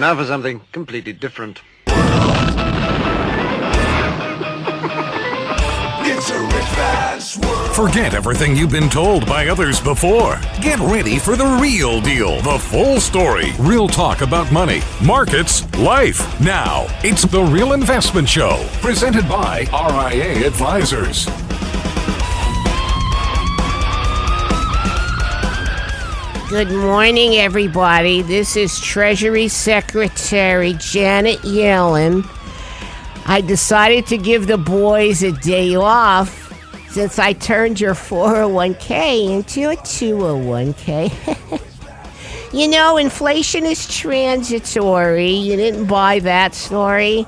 now for something completely different. Forget everything you've been told by others before. Get ready for the real deal, the full story. Real talk about money, markets, life. Now, it's The Real Investment Show, presented by RIA Advisors. Good morning, everybody. This is Treasury Secretary Janet Yellen. I decided to give the boys a day off since I turned your 401k into a 201k. You know, inflation is transitory. You didn't buy that story.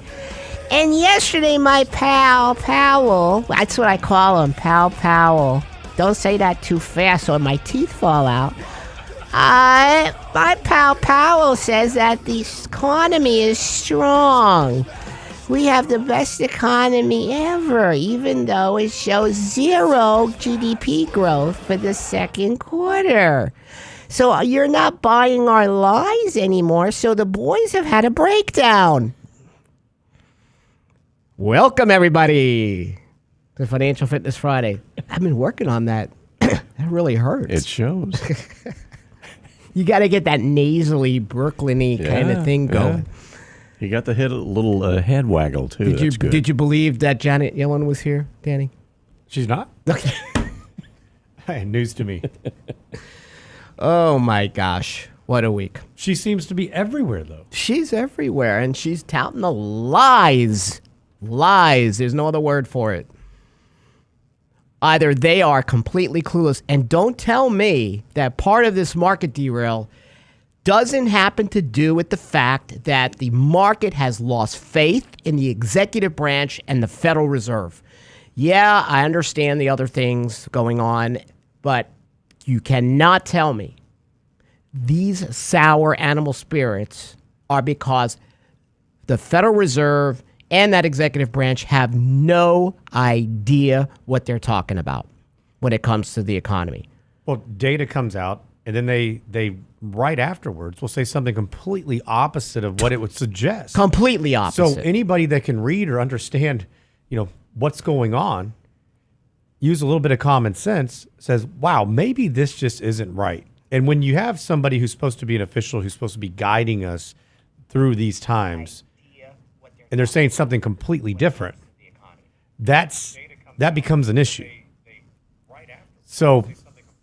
And yesterday, my pal Powell, that's what I call him, Pal Powell. Don't say that too fast or my teeth fall out. My pal Powell says that the economy is strong. We have the best economy ever, even though it shows zero GDP growth for the second quarter. So you're not buying our lies anymore, so the boys have had a breakdown. Welcome, everybody, to Financial Fitness Friday. I've been working on that. That really hurts. It shows. You got to get that nasally, Brooklyn-y kind of thing going. Yeah. You got to hit a little head waggle, too. Did you believe that Janet Yellen was here, Danny? She's not? Okay. Hey, news to me. Oh, my gosh. What a week. She seems to be everywhere, though. She's everywhere, and she's touting the lies. Lies. There's no other word for it. Either they are completely clueless, and don't tell me that part of this market derail doesn't happen to do with the fact that the market has lost faith in the executive branch and the Federal Reserve. Yeah, I understand the other things going on, but you cannot tell me these sour animal spirits are because the Federal Reserve and that executive branch have no idea what they're talking about when it comes to the economy. Well, data comes out, and then they right afterwards will say something completely opposite of what it would suggest. Completely opposite. So anybody that can read or understand, what's going on, use a little bit of common sense, says, wow, maybe this just isn't right. And when you have somebody who's supposed to be an official, who's supposed to be guiding us through these times, and they're saying something completely different, that becomes an issue. So,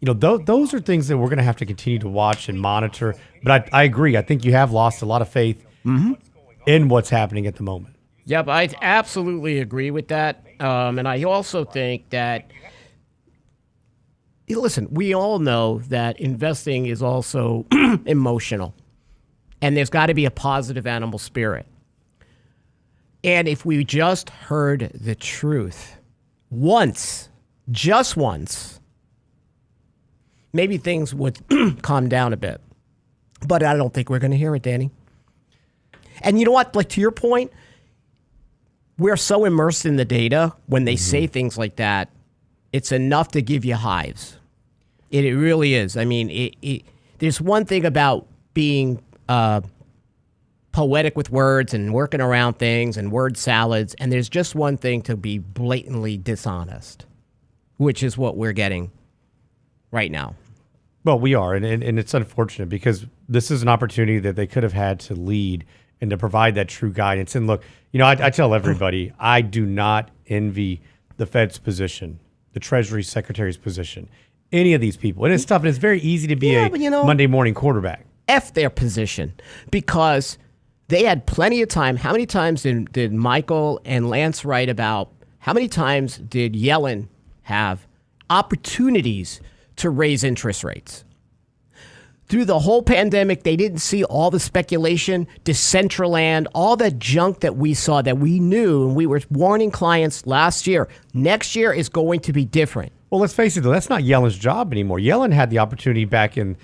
those are things that we're going to have to continue to watch and monitor. But I agree. I think you have lost a lot of faith in what's happening at the moment. Yep, I absolutely agree with that. And I also think that, listen, we all know that investing is also emotional. And there's got to be a positive animal spirit. And if we just heard the truth once, just once, maybe things would calm down a bit. But I don't think we're going to hear it, Danny. And you know what? Like, to your point, we're so immersed in the data when they say things like that, it's enough to give you hives. It really is. I mean, there's one thing about being poetic with words and working around things and word salads, and there's just one thing to be blatantly dishonest, which is what we're getting right now. Well, we are, and it's unfortunate because this is an opportunity that they could have had to lead and to provide that true guidance. And look, I tell everybody, I do not envy the Fed's position, the Treasury Secretary's position, any of these people. And it's tough, and it's very easy to be a Monday morning quarterback. F their position, because they had plenty of time. How many times did Michael and Lance write about how many times did Yellen have opportunities to raise interest rates? Through the whole pandemic, they didn't see all the speculation, Decentraland, all the junk that we saw that we knew, and we were warning clients last year. Next year is going to be different. Well, let's face it, though, that's not Yellen's job anymore. Yellen had the opportunity back in,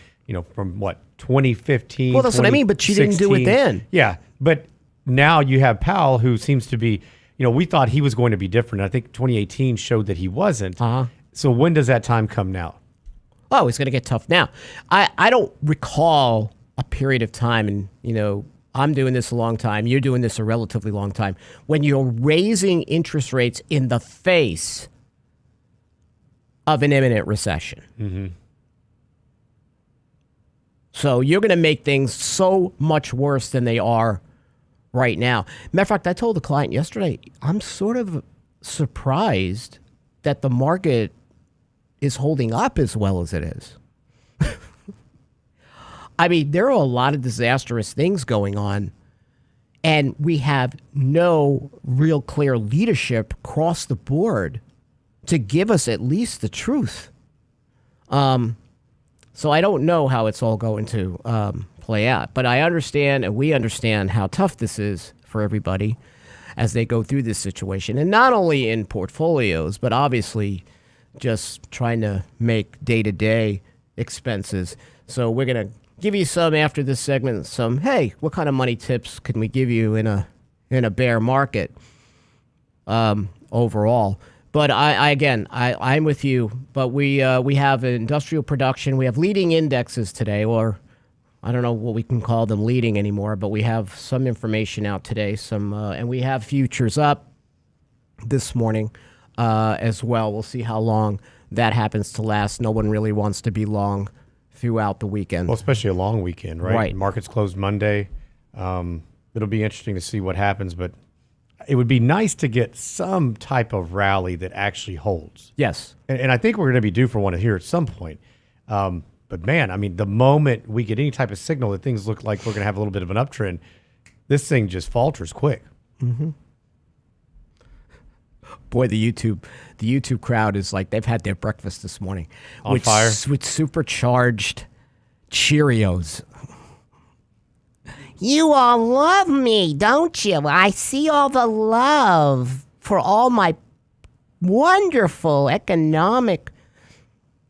from what, 2015. Well, that's what I mean, but she didn't do it then. Yeah, but now you have Powell, who seems to be, we thought he was going to be different. I think 2018 showed that he wasn't. So when does that time come now? Oh, it's going to get tough now. I don't recall a period of time in, I'm doing this a long time. You're doing this a relatively long time. When you're raising interest rates in the face of an imminent recession. Mm-hmm. So you're going to make things so much worse than they are right now. Matter of fact, I told the client yesterday, I'm sort of surprised that the market is holding up as well as it is. I mean, there are a lot of disastrous things going on, and we have no real clear leadership across the board to give us at least the truth. So I don't know how it's all going to play out, but I understand, and we understand how tough this is for everybody as they go through this situation, and not only in portfolios, but obviously just trying to make day-to-day expenses. So we're going to give you some after this segment, some, hey, what kind of money tips can we give you in a bear market overall? But I'm with you. But we have industrial production. We have leading indexes today, or I don't know what we can call them leading anymore, but we have some information out today. And we have futures up this morning as well. We'll see how long that happens to last. No one really wants to be long throughout the weekend. Well, especially a long weekend, right? Right. Markets closed Monday. It'll be interesting to see what happens, but it would be nice to get some type of rally that actually holds. Yes. And I think we're going to be due for one here at some point. But man, I mean, the moment we get any type of signal that things look like we're going to have a little bit of an uptrend, this thing just falters quick. Mm-hmm. Boy, the YouTube crowd is like they've had their breakfast this morning. On fire? With supercharged Cheerios. You all love me, don't you? I see all the love for all my wonderful economic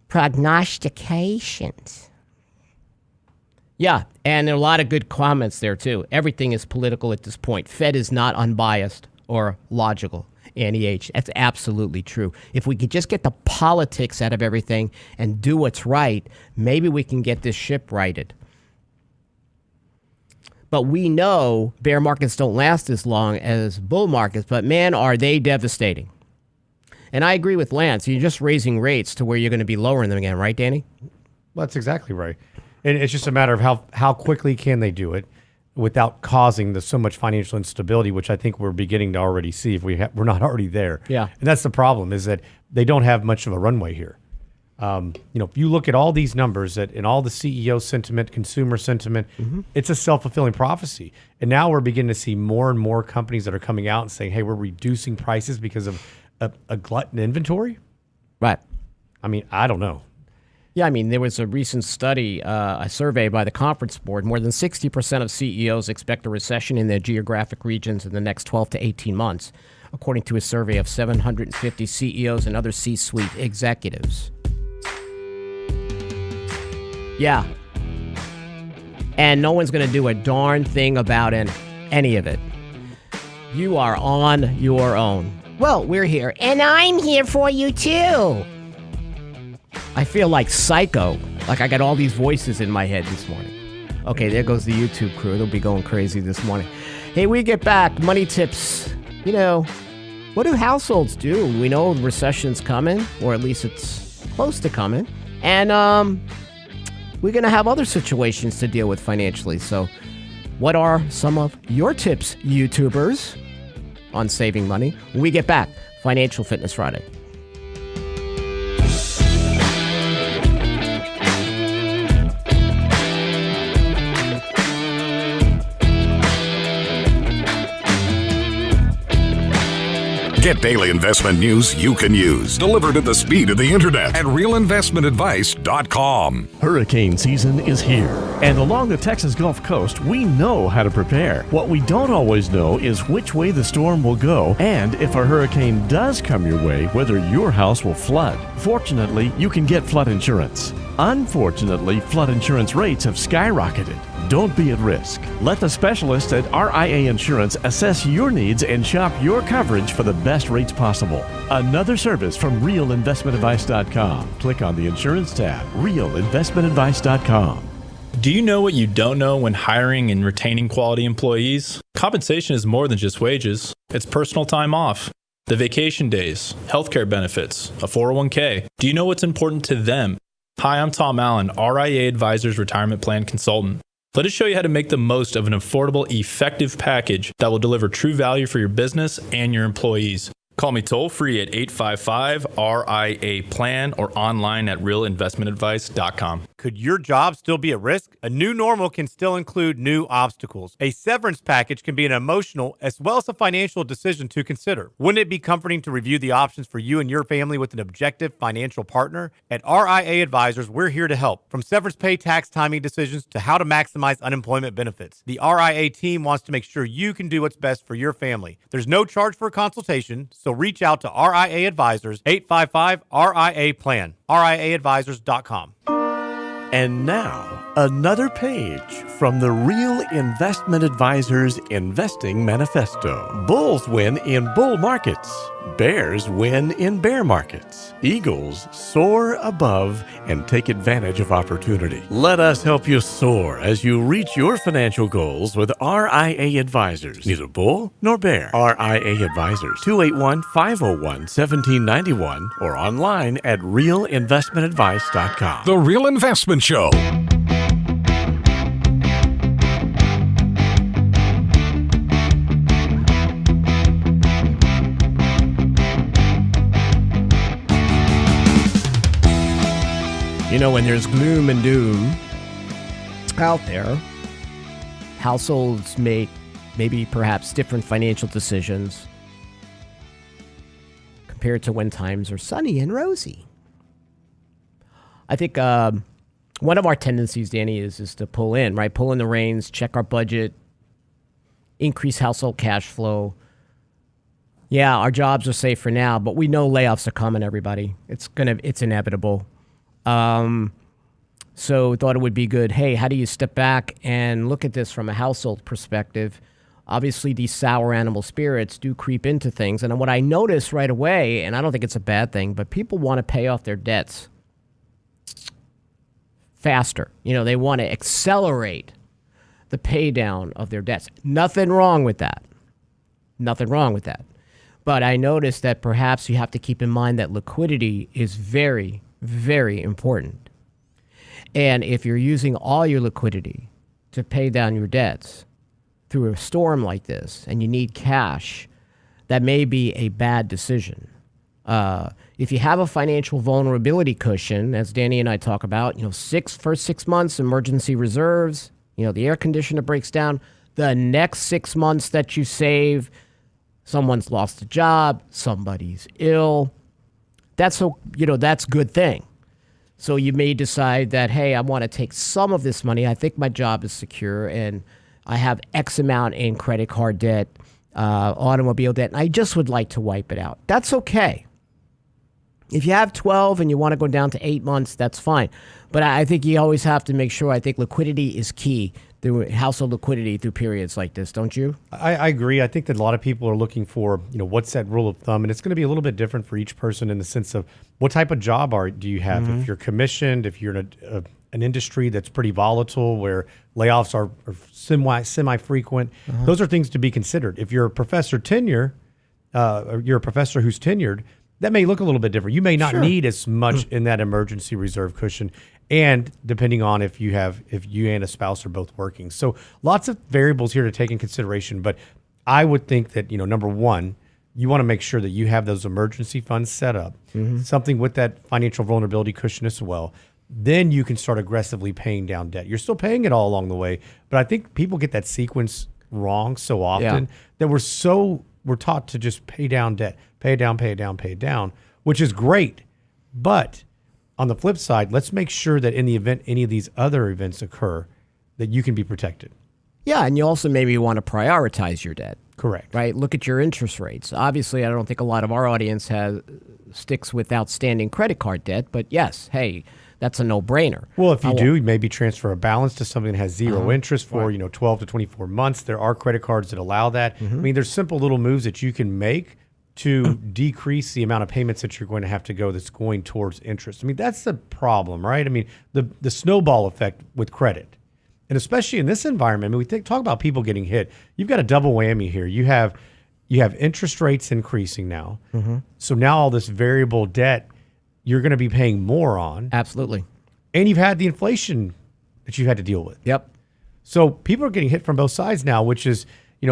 prognostications. Yeah, and there are a lot of good comments there, too. Everything is political at this point. Fed is not unbiased or logical. Annie H. That's absolutely true. If we could just get the politics out of everything and do what's right, maybe we can get this ship righted. But we know bear markets don't last as long as bull markets, but man, are they devastating. And I agree with Lance. You're just raising rates to where you're going to be lowering them again, right, Danny? Well, that's exactly right. And it's just a matter of how quickly can they do it without causing so much financial instability, which I think we're beginning to already see if we're not already there. Yeah. And that's the problem, is that they don't have much of a runway here. If you look at all these numbers and all the CEO sentiment, consumer sentiment, it's a self-fulfilling prophecy. And now we're beginning to see more and more companies that are coming out and saying, hey, we're reducing prices because of a glut in inventory. Right. I mean, I don't know. Yeah, I mean, there was a recent study, a survey by the Conference Board. More than 60% of CEOs expect a recession in their geographic regions in the next 12 to 18 months, according to a survey of 750 CEOs and other C-suite executives. Yeah. And no one's going to do a darn thing about any of it. You are on your own. Well, we're here, and I'm here for you, too. I feel like Psycho. Like I got all these voices in my head this morning. Okay, there goes the YouTube crew. They'll be going crazy this morning. Hey, we get back. Money tips. What do households do? We know the recession's coming, or at least it's close to coming. And we're going to have other situations to deal with financially. So what are some of your tips, YouTubers, on saving money? When we get back, Financial Fitness Friday. Get daily investment news you can use, delivered at the speed of the internet at realinvestmentadvice.com. Hurricane season is here, and along the Texas Gulf Coast, we know how to prepare. What we don't always know is which way the storm will go, and if a hurricane does come your way, whether your house will flood. Fortunately, you can get flood insurance. Unfortunately, flood insurance rates have skyrocketed. Don't be at risk. Let the specialists at RIA Insurance assess your needs and shop your coverage for the best rates possible. Another service from realinvestmentadvice.com. Click on the insurance tab, realinvestmentadvice.com. Do you know what you don't know when hiring and retaining quality employees? Compensation is more than just wages. It's personal time off, the vacation days, healthcare benefits, a 401k. Do you know what's important to them? Hi, I'm Tom Allen, RIA Advisors Retirement Plan Consultant. Let us show you how to make the most of an affordable, effective package that will deliver true value for your business and your employees. Call me toll-free at 855-RIA-PLAN or online at realinvestmentadvice.com. Could your job still be at risk? A new normal can still include new obstacles. A severance package can be an emotional as well as a financial decision to consider. Wouldn't it be comforting to review the options for you and your family with an objective financial partner? At RIA Advisors, we're here to help. From severance pay, tax timing decisions to how to maximize unemployment benefits, the RIA team wants to make sure you can do what's best for your family. There's no charge for a consultation, so reach out to RIA Advisors, 855-RIA-PLAN, RIAadvisors.com. And now, another page from the Real Investment Advisors Investing Manifesto. Bulls win in bull markets. Bears win in bear markets. Eagles soar above and take advantage of opportunity. Let us help you soar as you reach your financial goals with RIA Advisors. Neither bull nor bear. RIA Advisors, 281-501-1791 or online at realinvestmentadvice.com. The Real Investment Show. You know, when there's gloom and doom out there, households make maybe perhaps different financial decisions compared to when times are sunny and rosy. I think one of our tendencies, Danny, is to pull in, right? Pull in the reins, check our budget, increase household cash flow. Yeah, our jobs are safe for now, but we know layoffs are coming, everybody. It's inevitable. So thought it would be good. Hey, how do you step back and look at this from a household perspective? Obviously, these sour animal spirits do creep into things. And what I noticed right away, and I don't think it's a bad thing, but people want to pay off their debts faster. You know, they want to accelerate the pay down of their debts. Nothing wrong with that. Nothing wrong with that. But I noticed that perhaps you have to keep in mind that liquidity is very, very important. And if you're using all your liquidity to pay down your debts through a storm like this and you need cash, that may be a bad decision. If you have a financial vulnerability cushion, as Danny and I talk about, first 6 months emergency reserves, the air conditioner breaks down, the next 6 months that you save, someone's lost a job, somebody's ill. That's a good thing. So you may decide that, hey, I want to take some of this money. I think my job is secure and I have X amount in credit card debt, automobile debt, and I just would like to wipe it out. That's okay. If you have 12 and you want to go down to 8 months, that's fine. But I think you always have to make sure, I think liquidity is key, through household liquidity through periods like this, don't you? I agree. I think that a lot of people are looking for, what's that rule of thumb? And it's going to be a little bit different for each person in the sense of what type of job do you have? Mm-hmm. If you're commissioned, if you're in an industry that's pretty volatile where layoffs are semi-frequent, those are things to be considered. If you're a professor or you're a professor who's tenured, that may look a little bit different. You may not need as much in that emergency reserve cushion, and depending on if you and a spouse are both working. So lots of variables here to take in consideration. But I would think that, number one, you want to make sure that you have those emergency funds set up, something with that financial vulnerability cushion as well. Then you can start aggressively paying down debt. You're still paying it all along the way, but I think people get that sequence wrong so often that we're taught to just pay down debt, pay it down, which is great. But on the flip side, let's make sure that in the event any of these other events occur, that you can be protected. Yeah, and you also maybe want to prioritize your debt. Correct. Right? Look at your interest rates. Obviously, I don't think a lot of our audience sticks with outstanding credit card debt, but yes, hey, that's a no-brainer. Well, if you do, maybe transfer a balance to something that has zero interest for 12 to 24 months. There are credit cards that allow that. I mean, there's simple little moves that you can make to decrease the amount of payments that you're going to have to go that's going towards interest. I mean, that's the problem, right? I mean, the snowball effect with credit. And especially in this environment, I mean, talk about people getting hit. You've got a double whammy here. You have interest rates increasing now. So now all this variable debt, you're going to be paying more on. Absolutely. And you've had the inflation that you've had to deal with. Yep. So people are getting hit from both sides now, which is,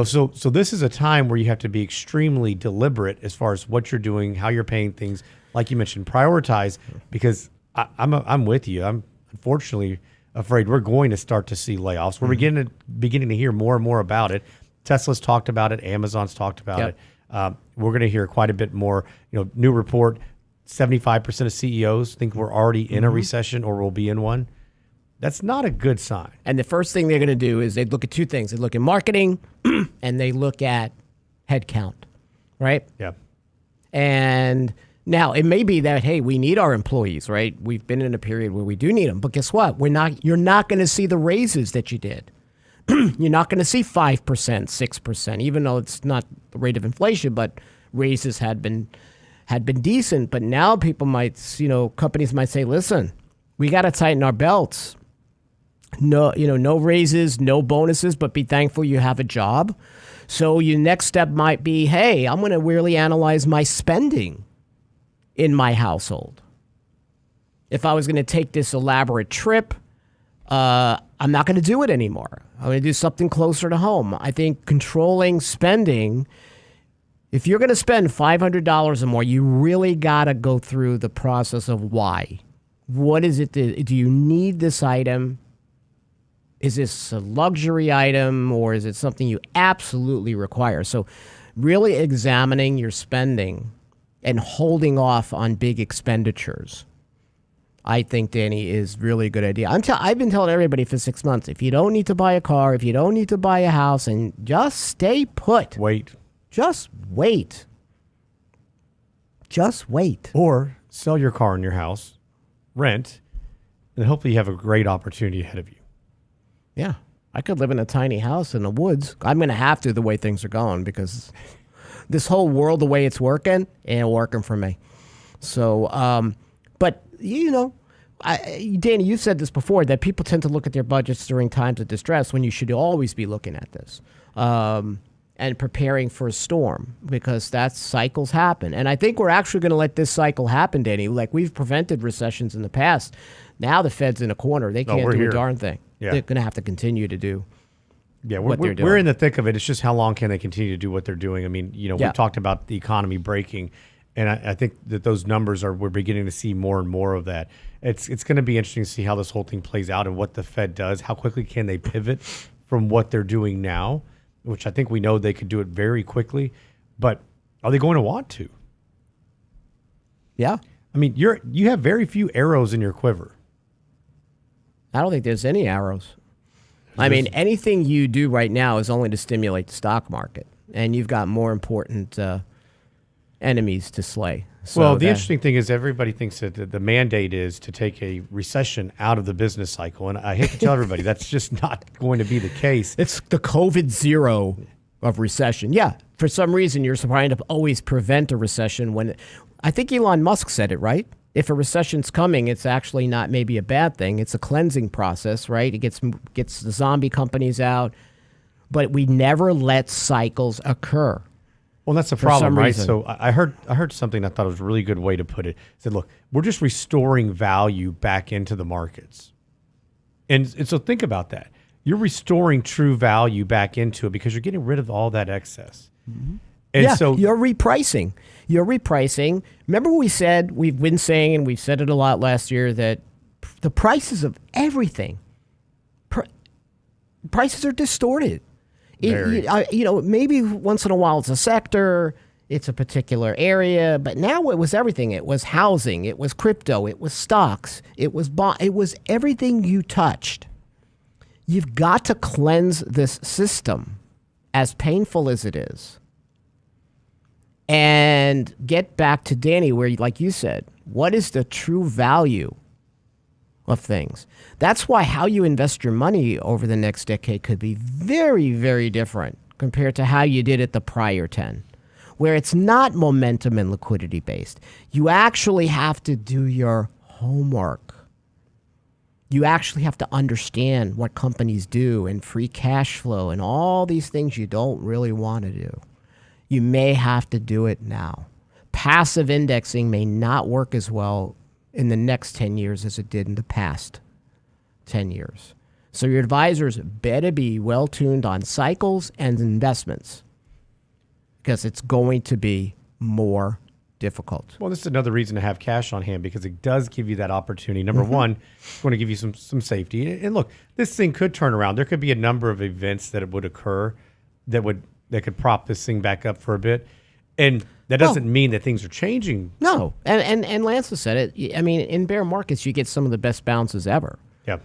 so this is a time where you have to be extremely deliberate as far as what you're doing, how you're paying things. Like you mentioned, prioritize, because I'm with you. I'm unfortunately afraid we're going to start to see layoffs. We're beginning to hear more and more about it. Tesla's talked about it. Amazon's talked about it. We're going to hear quite a bit more. New report, 75% of CEOs think we're already in a recession or will be in one. That's not a good sign. And the first thing they're going to do is they look at two things. They look at marketing and they look at headcount, right? Yeah. And now it may be that, hey, we need our employees, right? We've been in a period where we do need them. But guess what? You're not going to see the raises that you did. You're not going to see 5%, 6%, even though it's not the rate of inflation, but raises had been decent. But now people might, companies might say, listen, we got to tighten our belts. No, no raises, no bonuses, but be thankful you have a job. So your next step might be, hey, I'm going to really analyze my spending in my household. If I was going to take this elaborate trip, I'm not going to do it anymore. I'm going to do something closer to home. I think controlling spending, if you're going to spend $500 or more, you really got to go through the process of why. What is it? Do you need this item? Is this a luxury item, or is it something you absolutely require? So really examining your spending and holding off on big expenditures, I think, Danny, is really a good idea. I've been telling everybody for 6 months, if you don't need to buy a car, if you don't need to buy a house, and just stay put. Wait. Just wait. Just wait. Or sell your car and your house, rent, and hopefully you have a great opportunity ahead of you. Yeah. I could live in a tiny house in the woods. I'm going to have to the way things are going, because this whole world, the way it's working, ain't working for me. So, but, Danny, you've said this before, that people tend to look at their budgets during times of distress when you should always be looking at this and preparing for a storm, because that cycles happen. And I think we're actually going to let this cycle happen, Danny. Like, we've prevented recessions in the past. Now the Fed's in a corner. They can't do a darn thing. Yeah. They're going to have to continue to do what they're doing. We're in the thick of it. It's just how long can they continue to do what they're doing? I mean, we talked about the economy breaking, and I think that those numbers we're beginning to see more and more of that. It's going to be interesting to see how this whole thing plays out and what the Fed does. How quickly can they pivot from what they're doing now, which I think we know they could do it very quickly, but are they going to want to? Yeah. I mean, you have very few arrows in your quiver. I don't think there's any arrows. I mean, anything you do right now is only to stimulate the stock market, and you've got more important enemies to slay. So the interesting thing is everybody thinks that the mandate is to take a recession out of the business cycle, and I hate to tell everybody that's just not going to be the case. It's the COVID zero of recession. Yeah, for some reason you're trying to always prevent a recession when I think Elon Musk said it, right? If a recession's coming, it's actually not maybe a bad thing. It's a cleansing process, right? It gets the zombie companies out, but we never let cycles occur. Well, that's the problem, right? So I heard something I thought was a really good way to put it. It said, look, we're just restoring value back into the markets. And so think about that. You're restoring true value back into it because you're getting rid of all that excess. Mm-hmm. And yeah, so you're repricing. Remember we've been saying, and we've said it a lot last year, that the prices of everything, prices are distorted. Maybe once in a while it's a sector, it's a particular area, but now it was everything. It was housing, it was crypto, it was stocks, it was it was everything you touched. You've got to cleanse this system, as painful as it is, and get back to Danny, where, like you said, what is the true value of things? That's why how you invest your money over the next decade could be very, very different compared to how you did it the prior 10, where it's not momentum and liquidity based. You actually have to do your homework. You actually have to understand what companies do and free cash flow and all these things you don't really want to do. You may have to do it now. Passive indexing may not work as well in the next 10 years as it did in the past 10 years. So your advisors better be well tuned on cycles and investments because it's going to be more difficult. Well, this is another reason to have cash on hand because it does give you that opportunity. Number one, it's going to give you some safety. And look, this thing could turn around. There could be a number of events that would occur that could prop this thing back up for a bit. And that doesn't mean that things are changing. No. And Lance has said it. I mean, in bear markets, you get some of the best bounces ever. Yeah.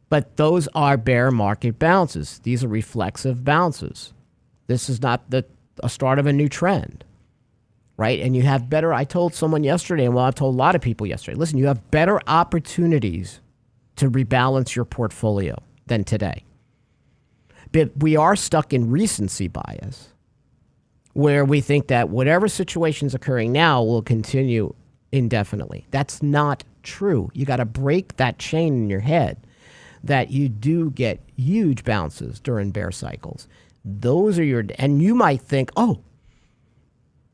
But those are bear market bounces. These are reflexive bounces. This is not a start of a new trend, right? And you have better, I told someone yesterday, and I've told a lot of people yesterday, listen, you have better opportunities to rebalance your portfolio than today. But we are stuck in recency bias, where we think that whatever situation is occurring now will continue indefinitely. That's not true. You got to break that chain in your head that you do get huge bounces during bear cycles. Those are and you might think, oh,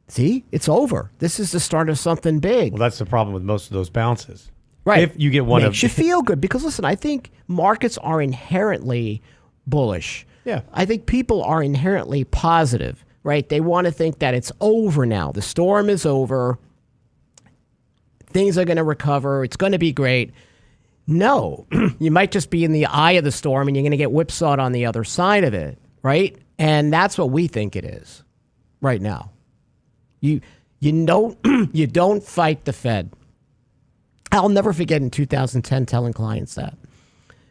see, it's over. This is the start of something big. Well, that's the problem with most of those bounces. Right. If you get one Makes you feel good because, listen, I think markets are inherently bullish. Yeah. I think people are inherently positive, right? They want to think that it's over now. The storm is over. Things are going to recover. It's going to be great. No, you might just be in the eye of the storm and you're going to get whipsawed on the other side of it, right? And that's what we think it is right now. You don't fight the Fed. I'll never forget in 2010 telling clients that.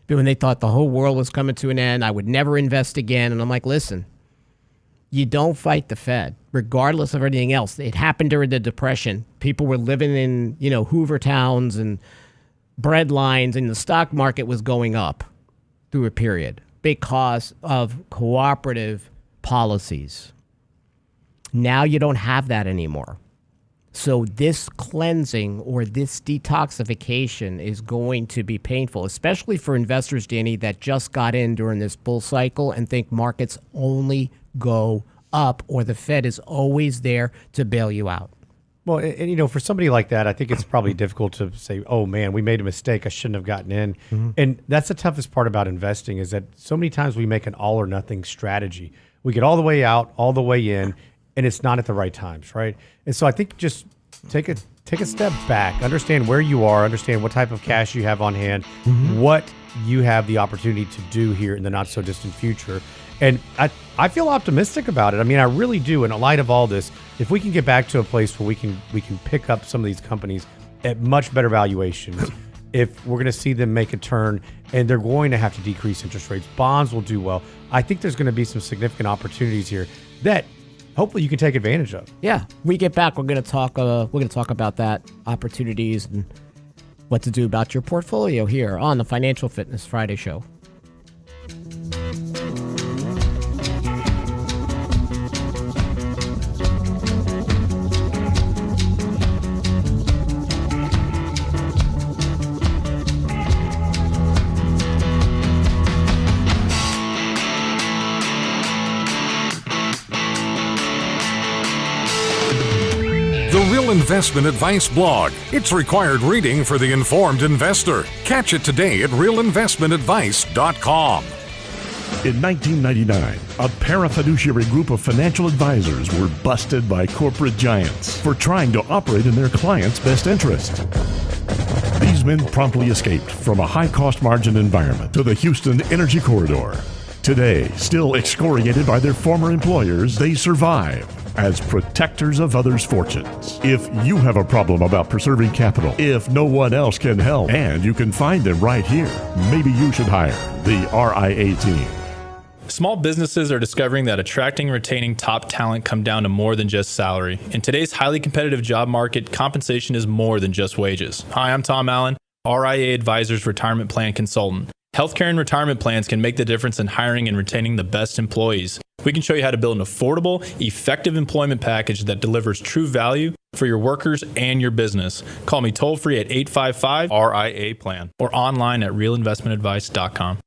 When they thought the whole world was coming to an end, I would never invest again. And I'm like, listen, you don't fight the Fed, regardless of everything else. It happened during the Depression. People were living in, Hoover towns and bread lines, and the stock market was going up through a period because of cooperative policies. Now you don't have that anymore. So this cleansing or this detoxification is going to be painful, especially for investors, Danny, that just got in during this bull cycle and think markets only go up or the Fed is always there to bail you out. Well, and for somebody like that, I think it's probably difficult to say, oh, man, we made a mistake. I shouldn't have gotten in. Mm-hmm. And that's the toughest part about investing is that so many times we make an all or nothing strategy. We get all the way out, all the way in, and it's not at the right times, right? And so I think just take a step back, understand where you are, understand what type of cash you have on hand, what you have the opportunity to do here in the not so distant future. And I feel optimistic about it. I mean, I really do. In light of all this, if we can get back to a place where we can pick up some of these companies at much better valuations, if we're going to see them make a turn and they're going to have to decrease interest rates, bonds will do well. I think there's going to be some significant opportunities here that hopefully you can take advantage of. Yeah, we get back. We're going to talk about that, opportunities and what to do about your portfolio here on the Financial Fitness Friday show. Investment Advice blog. It's required reading for the informed investor. Catch it today at realinvestmentadvice.com. In 1999, a parafiduciary group of financial advisors were busted by corporate giants for trying to operate in their clients' best interest. These men promptly escaped from a high-cost margin environment to the Houston Energy Corridor. Today, still excoriated by their former employers, they survive as protectors of others' fortunes. If you have a problem about preserving capital, if no one else can help, and you can find them right here, maybe you should hire the RIA team. Small businesses are discovering that attracting and retaining top talent come down to more than just salary. In today's highly competitive job market, compensation is more than just wages. Hi, I'm Tom Allen, RIA Advisors Retirement Plan Consultant. Healthcare and retirement plans can make the difference in hiring and retaining the best employees. We can show you how to build an affordable, effective employment package that delivers true value for your workers and your business. Call me toll free at 855-RIA-PLAN or online at realinvestmentadvice.com.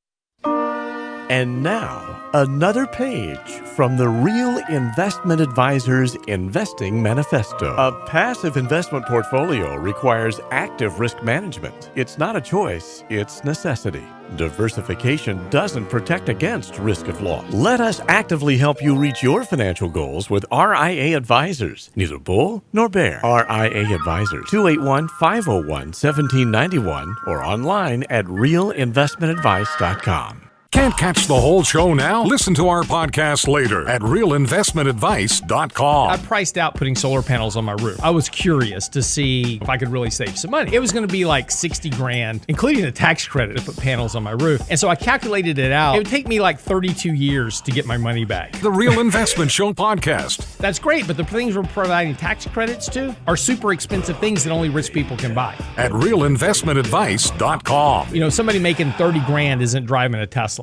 And now, another page from the Real Investment Advisors Investing Manifesto. A passive investment portfolio requires active risk management. It's not a choice, it's necessity. Diversification doesn't protect against risk of loss. Let us actively help you reach your financial goals with RIA Advisors. Neither bull nor bear. RIA Advisors, 281-501-1791 or online at realinvestmentadvice.com. Can't catch the whole show now? Listen to our podcast later at realinvestmentadvice.com. I priced out putting solar panels on my roof. I was curious to see if I could really save some money. It was going to be like 60 grand, including a tax credit to put panels on my roof. And so I calculated it out. It would take me like 32 years to get my money back. The Real Investment Show podcast. That's great, but the things we're providing tax credits to are super expensive things that only rich people can buy. At realinvestmentadvice.com. You know, somebody making 30 grand isn't driving a Tesla.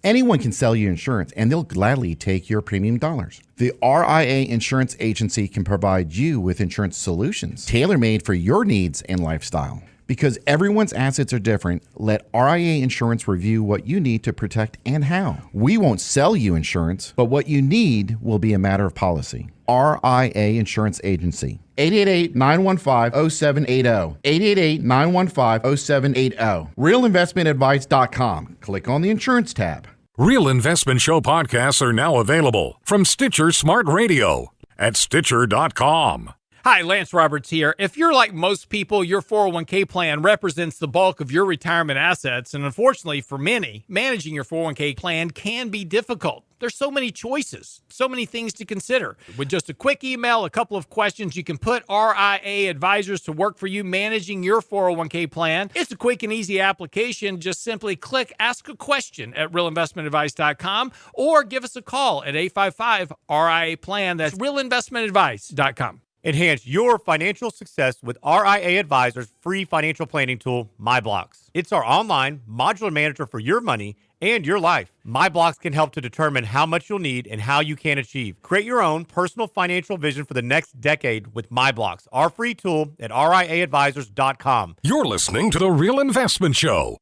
Anyone can sell you insurance, and they'll gladly take your premium dollars. The RIA Insurance Agency can provide you with insurance solutions tailor-made for your needs and lifestyle. Because everyone's assets are different, let RIA Insurance review what you need to protect and how. We won't sell you insurance, but what you need will be a matter of policy. RIA Insurance Agency. 888-915-0780. 888-915-0780. RealInvestmentAdvice.com. Click on the insurance tab. Real Investment Show podcasts are now available from Stitcher Smart Radio at Stitcher.com. Hi, Lance Roberts here. If you're like most people, your 401k plan represents the bulk of your retirement assets. And unfortunately for many, managing your 401k plan can be difficult. There's so many choices, so many things to consider. With just a quick email, a couple of questions, you can put RIA Advisors to work for you managing your 401k plan. It's a quick and easy application. Just simply click Ask a Question at realinvestmentadvice.com or give us a call at 855-RIA-PLAN. That's realinvestmentadvice.com. Enhance your financial success with RIA Advisors' free financial planning tool, MyBlocks. It's our online modular manager for your money and your life. MyBlocks can help to determine how much you'll need and how you can achieve. Create your own personal financial vision for the next decade with MyBlocks, our free tool at RIAadvisors.com. You're listening to The Real Investment Show.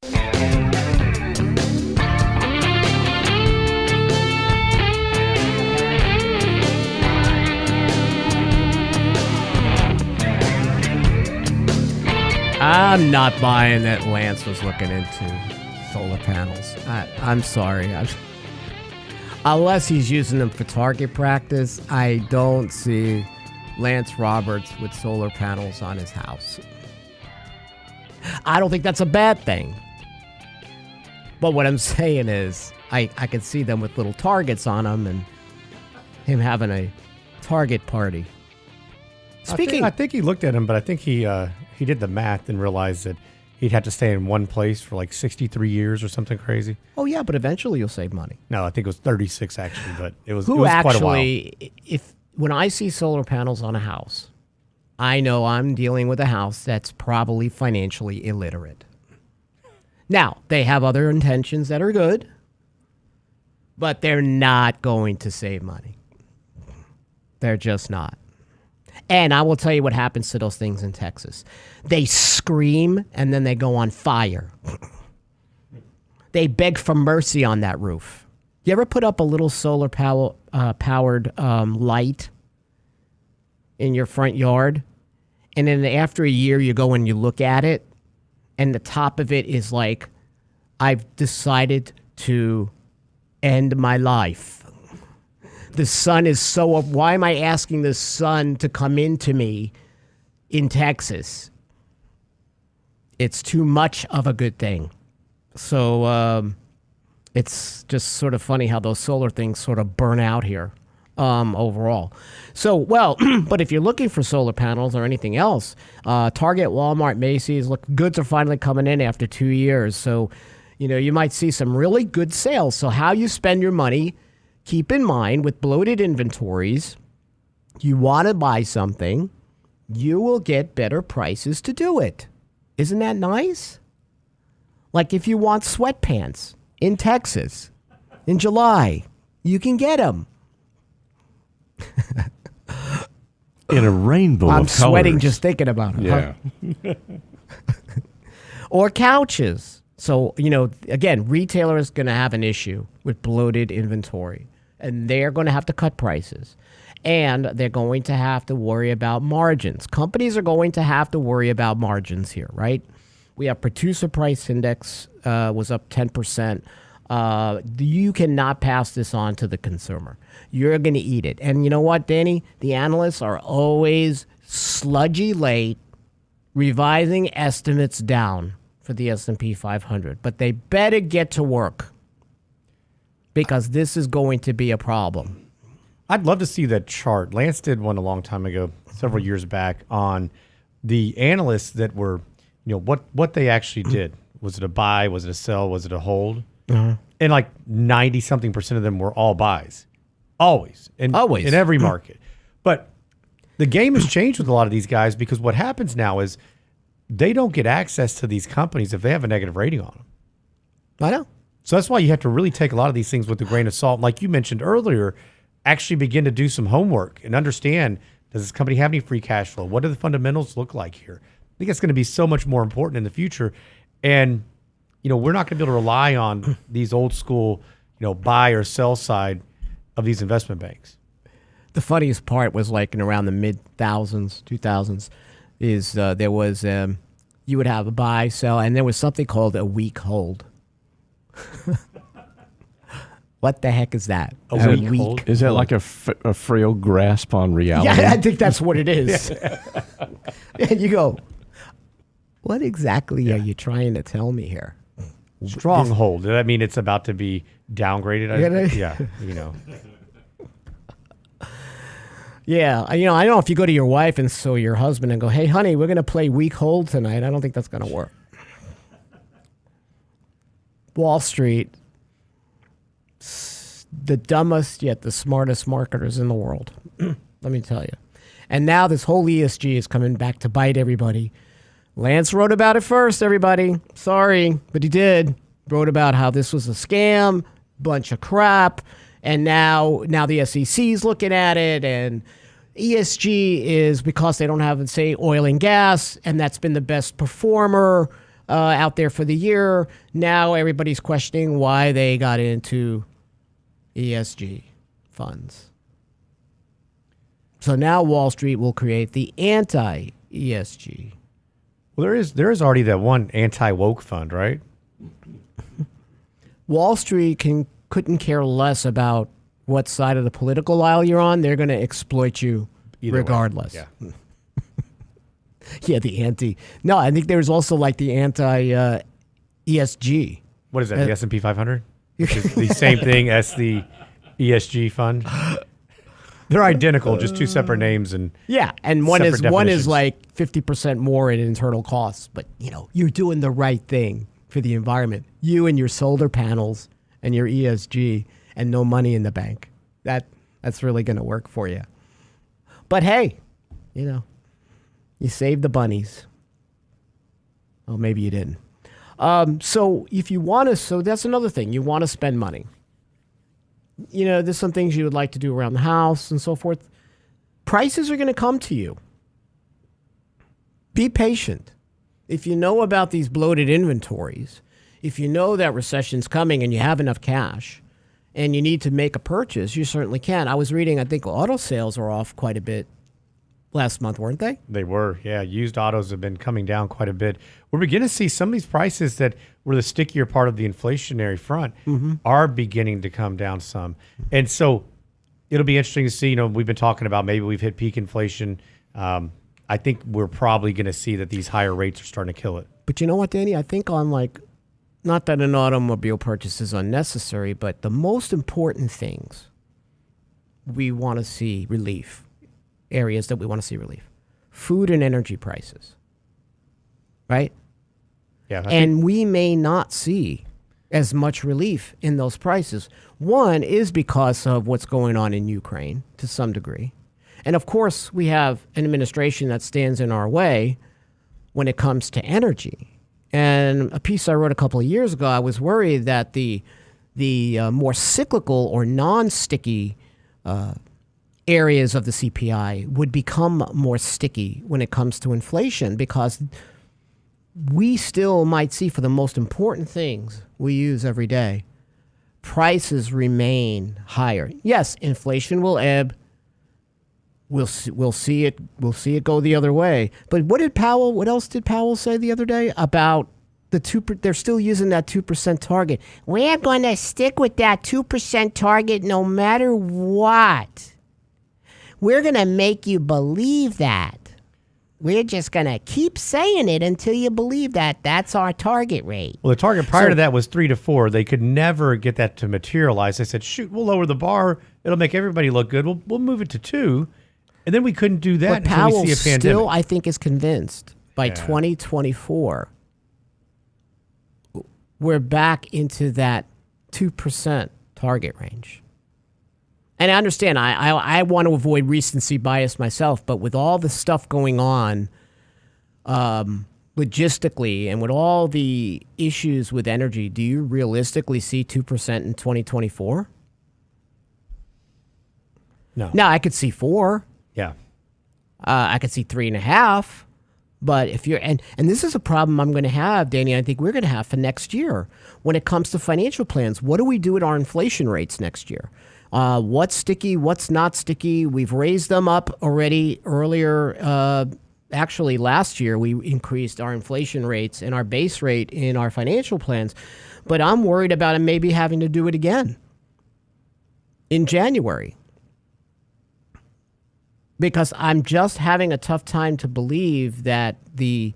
I'm not buying that Lance was looking into solar panels. I'm sorry. Unless he's using them for target practice, I don't see Lance Roberts with solar panels on his house. I don't think that's a bad thing. But what I'm saying is, I can see them with little targets on them and him having a target party. I think he looked at him, but I think he did the math and realized that he'd have to stay in one place for like 63 years or something crazy. Oh, yeah, but eventually you'll save money. No, I think it was 36 actually, but it was quite a while. When I see solar panels on a house, I know I'm dealing with a house that's probably financially illiterate. Now, they have other intentions that are good, but they're not going to save money. They're just not. And I will tell you what happens to those things in Texas. They scream and then they go on fire. They beg for mercy on that roof. You ever put up a little solar powered light in your front yard? And then after a year, you go and you look at it, and the top of it is like, I've decided to end my life. The sun is so up. Why am I asking the sun to come into me in Texas? It's too much of a good thing. So it's just sort of funny how those solar things sort of burn out here overall. So, well, but if you're looking for solar panels or anything else, Target, Walmart, Macy's, look, goods are finally coming in after 2 years. So, you know, you might see some really good sales. So how you spend your money, keep in mind, with bloated inventories, you want to buy something, you will get better prices to do it. Isn't that nice? Like if you want sweatpants in Texas in July, you can get them. In a rainbow I'm of sweating colors. just thinking about it. Yeah. Or couches. So, again, retailers going to have an issue with bloated inventory, and they're going to have to cut prices, and they're going to have to worry about margins. Companies are going to have to worry about margins here, right? We have producer price index was up 10%. You cannot pass this on to the consumer. You're going to eat it. And you know what, Danny? The analysts are always sludgy late revising estimates down for the S&P 500. But they better get to work because this is going to be a problem. I'd love to see that chart. Lance did one a long time ago, several years back, on the analysts that were, what they actually did. Was it a buy? Was it a sell? Was it a hold? And like 90-something% of them were all buys. Always. In every market. But the game has changed with a lot of these guys because what happens now is they don't get access to these companies if they have a negative rating on them. I know. So that's why you have to really take a lot of these things with a grain of salt. Like you mentioned earlier, actually begin to do some homework and understand, does this company have any free cash flow? What do the fundamentals look like here? I think it's going to be so much more important in the future. And, we're not going to be able to rely on these old school, buy or sell side of these investment banks. The funniest part was like in around the mid-thousands, 2000s, is there was, you would have a buy, sell, and there was something called a weak hold. What the heck is that? A weak hold? Is that like a frail grasp on reality? Yeah, I think that's what it is. And you go, what exactly are you trying to tell me here? Stronghold. Does that mean it's about to be downgraded? Yeah. Yeah, I don't know if you go to your wife and so your husband and go, hey, honey, we're going to play weak hold tonight. I don't think that's going to work. Wall Street, the dumbest yet the smartest marketers in the world. Let me tell you. And now this whole ESG is coming back to bite everybody. Lance wrote about it first, everybody. Sorry, but he did. Wrote about how this was a scam, bunch of crap. And now the SEC's looking at it, and ESG is because they don't have, say, oil and gas, and that's been the best performer out there for the year. Now everybody's questioning why they got into ESG funds. So now Wall Street will create the anti-ESG. Well, there is already that one anti-woke fund, right? Wall Street couldn't care less about what side of the political aisle you're on. They're going to exploit you Either regardless. way. Yeah. Yeah, the anti. No, I think there's also like the anti-ESG. What is that, the S&P 500? Which is the same thing as the ESG fund? They're identical, just two separate names. And yeah, and one is definitions. like 50% more in internal costs. But, you're doing the right thing for the environment. You and your solar panels and your ESG and no money in the bank. That's really going to work for you. But hey, you saved the bunnies. Oh, maybe you didn't. So if you want to, so that's another thing. You want to spend money. There's some things you would like to do around the house and so forth. Prices are going to come to you. Be patient. If you know about these bloated inventories, if you know that recession's coming and you have enough cash and you need to make a purchase, you certainly can. I was reading, I think auto sales are off quite a bit last month, weren't they? They were, yeah. Used autos have been coming down quite a bit. We're beginning to see some of these prices that were the stickier part of the inflationary front are beginning to come down some. And so it'll be interesting to see, we've been talking about maybe we've hit peak inflation. I think we're probably going to see that these higher rates are starting to kill it. But you know what, Danny? I think on not that an automobile purchase is unnecessary, but the most important things we want to see relief, areas that we want to see relief, food and energy prices, right? Yeah. And we may not see as much relief in those prices. One is because of what's going on in Ukraine to some degree. And of course, we have an administration that stands in our way when it comes to energy. And a piece I wrote a couple of years ago, I was worried that the more cyclical or non-sticky areas of the CPI would become more sticky when it comes to inflation, because we still might see, for the most important things we use every day, prices remain higher. Yes, inflation will ebb. We'll see it go the other way. But what else did Powell say the other day about the 2%? They're still using that 2% target. We're going to stick with that 2% target no matter what. We're going to make you believe that. We're just going to keep saying it until you believe that. That's our target rate. Well, the target prior to that was 3 to 4. They could never get that to materialize. They said, shoot, we'll lower the bar. It'll make everybody look good. We'll move it to 2. And then we couldn't do that but until Powell we see a pandemic. still, I think, is convinced by 2024, we're back into that 2% target range. And I understand, I want to avoid recency bias myself, but with all the stuff going on logistically and with all the issues with energy, do you realistically see 2% in 2024? No. Now, I could see 4. Yeah. I could see 3.5. But if you're, and this is a problem I'm going to have, Danny, I think we're going to have for next year when it comes to financial plans. What do we do with our inflation rates next year? What's sticky? What's not sticky? We've raised them up already earlier. Actually, last year we increased our inflation rates and our base rate in our financial plans. But I'm worried about maybe having to do it again in January, because I'm just having a tough time to believe that the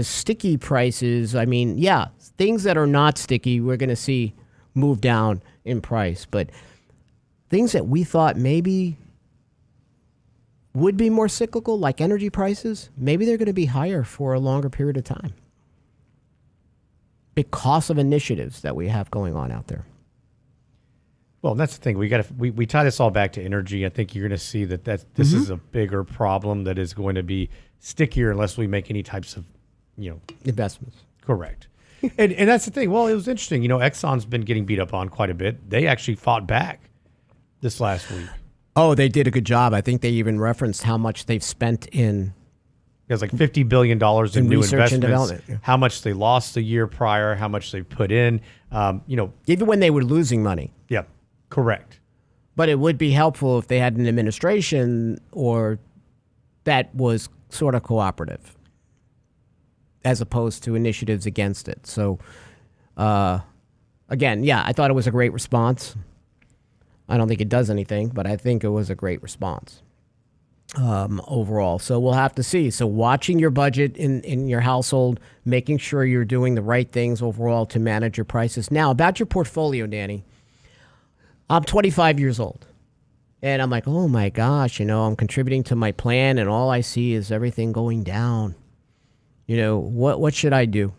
sticky prices, I mean, yeah, things that are not sticky, we're going to see move down in price. But things that we thought maybe would be more cyclical, like energy prices, maybe they're going to be higher for a longer period of time because of initiatives that we have going on out there. Well, that's the thing. We tie this all back to energy. I think you're going to see that this is a bigger problem that is going to be stickier unless we make any types of, investments. Correct. and that's the thing. Well, it was interesting. Exxon's been getting beat up on quite a bit. They actually fought back this last week. Oh, they did a good job. I think they even referenced how much they've spent in. It was like $50 billion in new research investments. and development. Yeah. How much they lost the year prior, how much they put in. Even when they were losing money. Yeah. Correct. But it would be helpful if they had an administration or that was sort of cooperative as opposed to initiatives against it. So, again, yeah, I thought it was a great response. I don't think it does anything, but I think it was a great response overall. So we'll have to see. So watching your budget in your household, making sure you're doing the right things overall to manage your prices. Now, about your portfolio, Danny. I'm 25 years old, and I'm like, oh my gosh, I'm contributing to my plan, and all I see is everything going down. What should I do?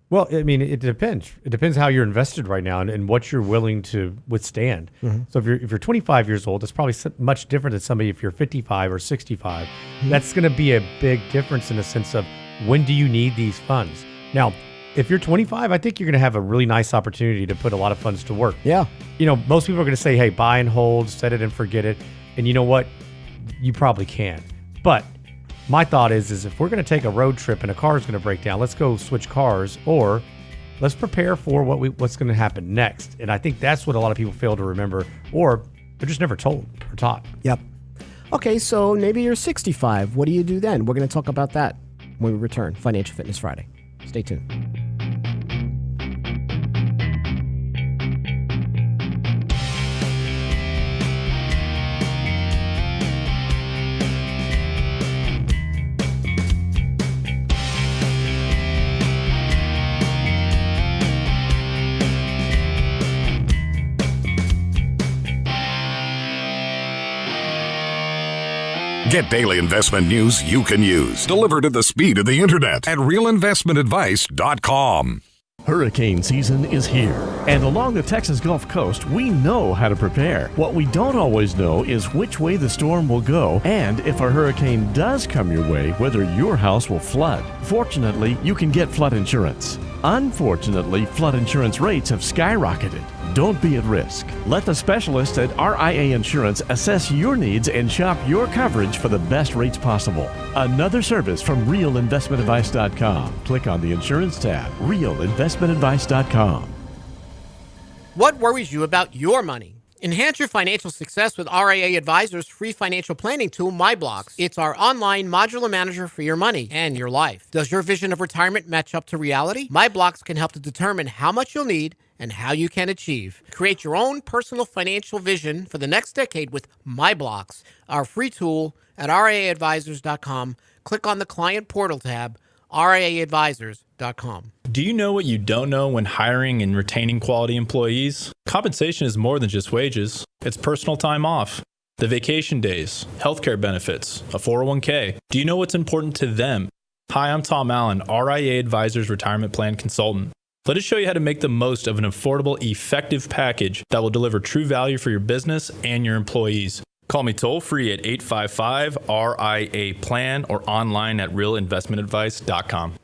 Well, I mean, it depends. It depends how you're invested right now and what you're willing to withstand. Mm-hmm. So if you're 25 years old, it's probably much different than somebody if you're 55 or 65. Mm-hmm. That's going to be a big difference in the sense of when do you need these funds? Now, if you're 25, I think you're going to have a really nice opportunity to put a lot of funds to work. Yeah. Most people are going to say, hey, buy and hold, set it and forget it. And you know what? You probably can. But my thought is if we're going to take a road trip and a car is going to break down, let's go switch cars, or let's prepare for what's going to happen next. And I think that's what a lot of people fail to remember, or they're just never told or taught. Yep. Okay, so maybe you're 65. What do you do then? We're going to talk about that when we return. Financial Fitness Friday. Stay tuned. Get daily investment news you can use, delivered at the speed of the internet at realinvestmentadvice.com. Hurricane season is here, and along the Texas Gulf Coast, we know how to prepare. What we don't always know is which way the storm will go, and if a hurricane does come your way, whether your house will flood. Fortunately, you can get flood insurance. Unfortunately, flood insurance rates have skyrocketed. Don't be at risk. Let the specialists at RIA Insurance assess your needs and shop your coverage for the best rates possible. Another service from realinvestmentadvice.com. Click on the insurance tab, realinvestmentadvice.com. What worries you about your money? Enhance your financial success with RIA Advisors' free financial planning tool, MyBlocks. It's our online modular manager for your money and your life. Does your vision of retirement match up to reality? MyBlocks can help to determine how much you'll need and how you can achieve. Create your own personal financial vision for the next decade with MyBlocks, our free tool at RIAadvisors.com. Click on the Client Portal tab, RIAadvisors.com. Do you know what you don't know when hiring and retaining quality employees? Compensation is more than just wages. It's personal time off, the vacation days, healthcare benefits, a 401k. Do you know what's important to them? Hi, I'm Tom Allen, RIA Advisors Retirement Plan Consultant. Let us show you how to make the most of an affordable, effective package that will deliver true value for your business and your employees. Call me toll-free at 855-RIA-PLAN or online at realinvestmentadvice.com.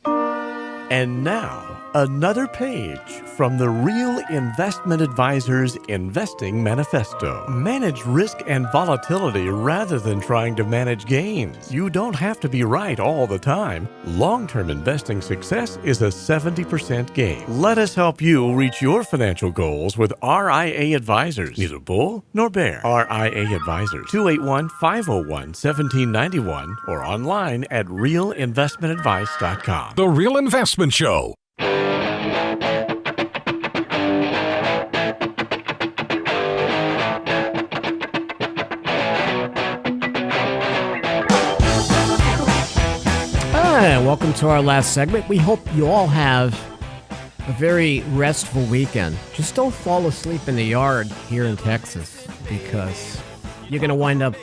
And now, another page from the Real Investment Advisors Investing Manifesto. Manage risk and volatility rather than trying to manage gains. You don't have to be right all the time. Long-term investing success is a 70% gain. Let us help you reach your financial goals with RIA Advisors. Neither bull nor bear. RIA Advisors, 281-501-1791 or online at realinvestmentadvice.com. The Real Investment Show. Hi, welcome to our last segment. We hope you all have a very restful weekend. Just don't fall asleep in the yard here in Texas, because you're going to wind up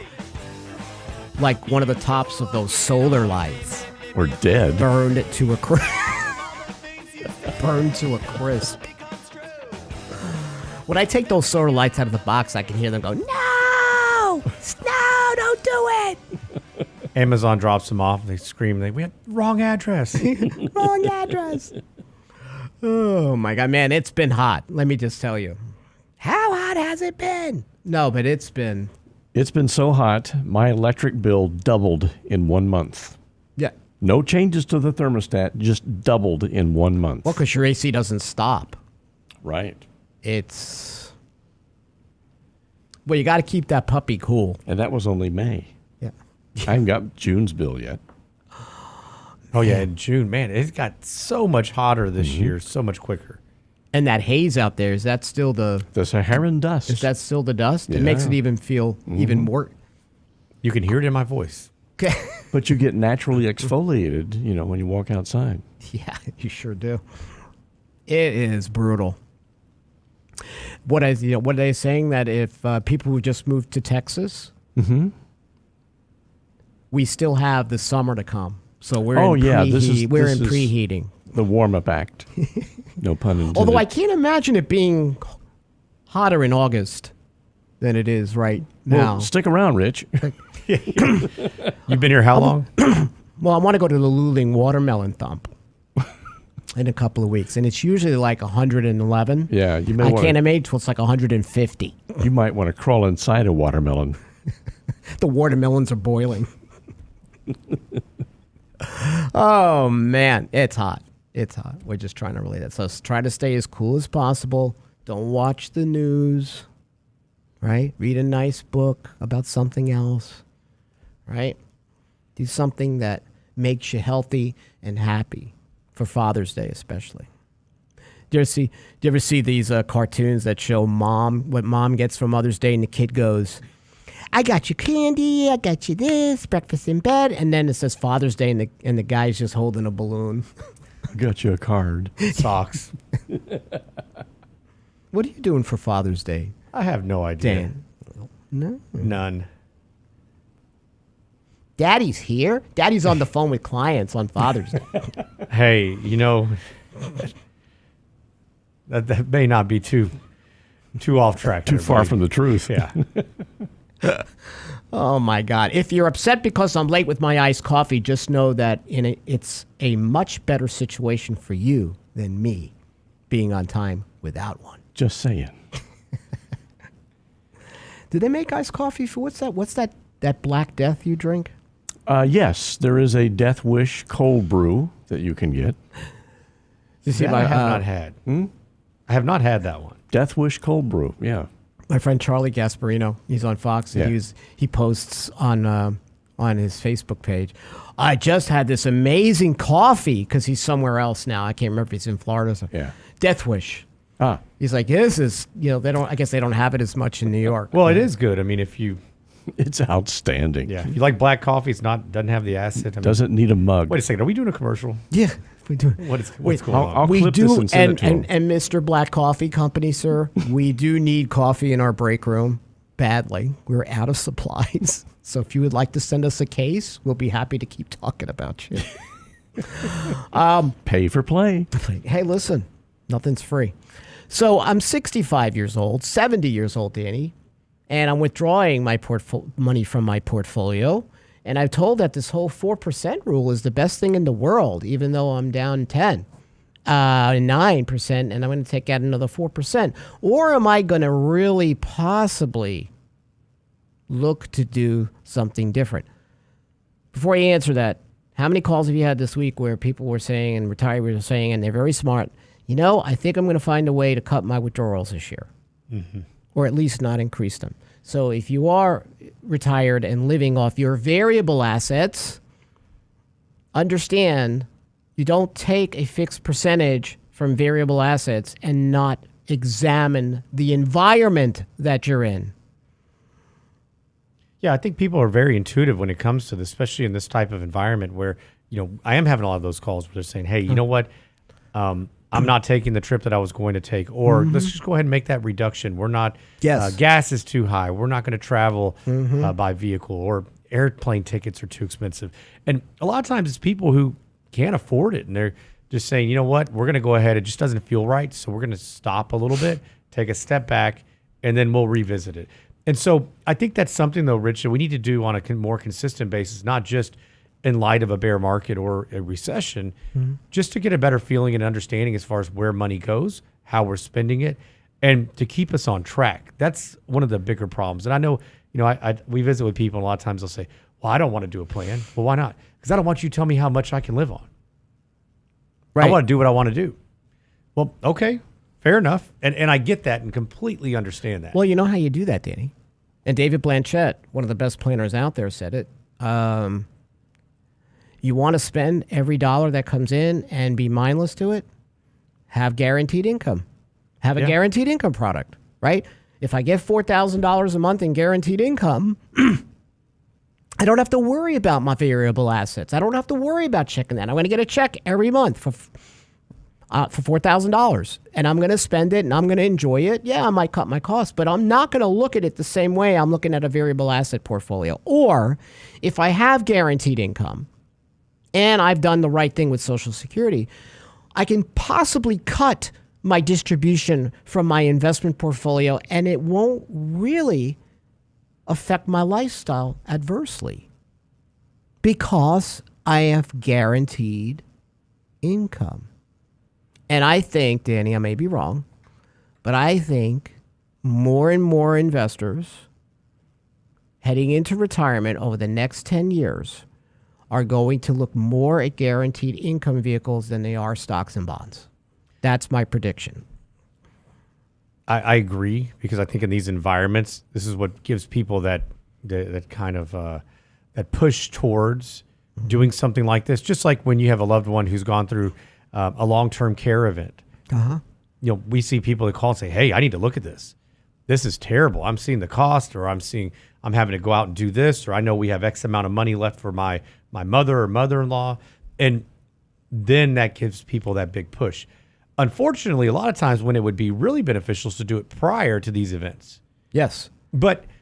like one of the tops of those solar lights. Or dead. Burned to a crisp. Burned to a crisp. When I take those solar lights out of the box, I can hear them go, "No! No, don't do it!" Amazon drops them off. They scream. We had wrong address. Wrong address. Oh, my God, man, it's been hot. Let me just tell you. How hot has it been? No, but it's been. It's been so hot, my electric bill doubled in 1 month. Yeah. No changes to the thermostat, just doubled in 1 month. Well, because your AC doesn't stop. Right. Well, you got to keep that puppy cool. And that was only May. Yeah. I haven't got June's bill yet. Oh, yeah, in June. Man, it got so much hotter this year, so much quicker. And that haze out there, is that still the Saharan dust? Is that still the dust? Yeah. It makes it even feel even more. You can hear it in my voice. Okay. But you get naturally exfoliated, when you walk outside. Yeah, you sure do. It is brutal. What are they saying, that if people who just moved to Texas, we still have the summer to come. So we're in preheating. The warm-up act. No pun intended. Although I can't imagine it being hotter in August than it is right now. Well, stick around, Rich. You've been here how long? Well, I want to go to the Luling Watermelon Thump in a couple of weeks, and it's usually like 111. Yeah, you may. I can't imagine till it's like 150. You might want to crawl inside a watermelon. The watermelons are boiling. Oh man, it's hot. It's hot. We're just trying to relate that. So try to stay as cool as possible. Don't watch the news. Right? Read a nice book about something else. Right? Do something that makes you healthy and happy for Father's Day, especially. Do you ever see these cartoons that show what mom gets for Mother's Day, and the kid goes, "I got you candy, I got you this, breakfast in bed," and then it says Father's Day, and the guy's just holding a balloon. I got you a card. Socks. What are you doing for Father's Day, I have no idea. Dan? No. None. Daddy's here. Daddy's on the phone with clients on Father's Day. Hey, that may not be too off track. Too far from the truth. Yeah. Oh my God. If you're upset because I'm late with my iced coffee, just know that it's a much better situation for you than me being on time without one. Just saying. Do they make iced coffee for what's that Black Death you drink? Yes, there is a Death Wish cold brew that you can get. You see, I have not had. I have not had that one. Death Wish cold brew, yeah. My friend Charlie Gasparino, he's on Fox, and he posts on his Facebook page, I just had this amazing coffee, because he's somewhere else now. I can't remember if he's in Florida. So. Yeah. Death Wish. Ah. He's like, this is, I guess they don't have it as much in New York. Well, it is good. I mean, it's outstanding. Yeah. If you like black coffee, doesn't have the acid. Doesn't need a mug. Wait a second. Are we doing a commercial? Yeah, we do. What's going on? I'll We clip do, this and send it to him. and Mr. Black Coffee Company, sir, we do need coffee in our break room badly. We're out of supplies. So if you would like to send us a case, we'll be happy to keep talking about you. Pay for play. Hey, listen, nothing's free. So I'm 65 years old, 70 years old, Danny, and I'm withdrawing my money from my portfolio. And I've told that this whole 4% rule is the best thing in the world, even though I'm down 9%, and I'm going to take out another 4%. Or am I going to really possibly look to do something different? Before you answer that, how many calls have you had this week where people were saying, and retirees were saying, and they're very smart, I think I'm going to find a way to cut my withdrawals this year, or at least not increase them. So if you are retired and living off your variable assets, understand you don't take a fixed percentage from variable assets and not examine the environment that you're in. Yeah, I think people are very intuitive when it comes to this, especially in this type of environment where, I am having a lot of those calls where they're saying, hey, you know what? I'm not taking the trip that I was going to take, or let's just go ahead and make that reduction. We're not, gas is too high. We're not going to travel by vehicle, or airplane tickets are too expensive. And a lot of times it's people who can't afford it, and they're just saying, you know what, we're going to go ahead. It just doesn't feel right. So we're going to stop a little bit, take a step back, and then we'll revisit it. And so I think that's something, though, Rich, that we need to do on a more consistent basis, not just in light of a bear market or a recession, just to get a better feeling and understanding as far as where money goes, how we're spending it, and to keep us on track. That's one of the bigger problems. And I know, we visit with people, and a lot of times they'll say, well, I don't want to do a plan. Well, why not? Because I don't want you to tell me how much I can live on. Right. I want to do what I want to do. Well, okay, fair enough. And I get that and completely understand that. Well, you know how you do that, Danny. And David Blanchett, one of the best planners out there, said it. You want to spend every dollar that comes in and be mindless to it? Have guaranteed income. Have a guaranteed income product, right? If I get $4,000 a month in guaranteed income, I don't have to worry about my variable assets. I don't have to worry about checking that. I'm going to get a check every month for $4,000, and I'm going to spend it, and I'm going to enjoy it. Yeah, I might cut my costs, but I'm not going to look at it the same way I'm looking at a variable asset portfolio. Or if I have guaranteed income, and I've done the right thing with Social Security, I can possibly cut my distribution from my investment portfolio, and it won't really affect my lifestyle adversely because I have guaranteed income. And I think, Danny, I may be wrong, but I think more and more investors heading into retirement over the next 10 years are going to look more at guaranteed income vehicles than they are stocks and bonds. That's my prediction. I agree, because I think in these environments, this is what gives people that kind of that push towards doing something like this. Just like when you have a loved one who's gone through a long-term care event. We see people that call and say, hey, I need to look at this. This is terrible. I'm seeing the cost, or I'm having to go out and do this, or I know we have X amount of money left for my mother or mother-in-law. And then that gives people that big push. Unfortunately, a lot of times when it would be really beneficial is to do it prior to these events. Yes. But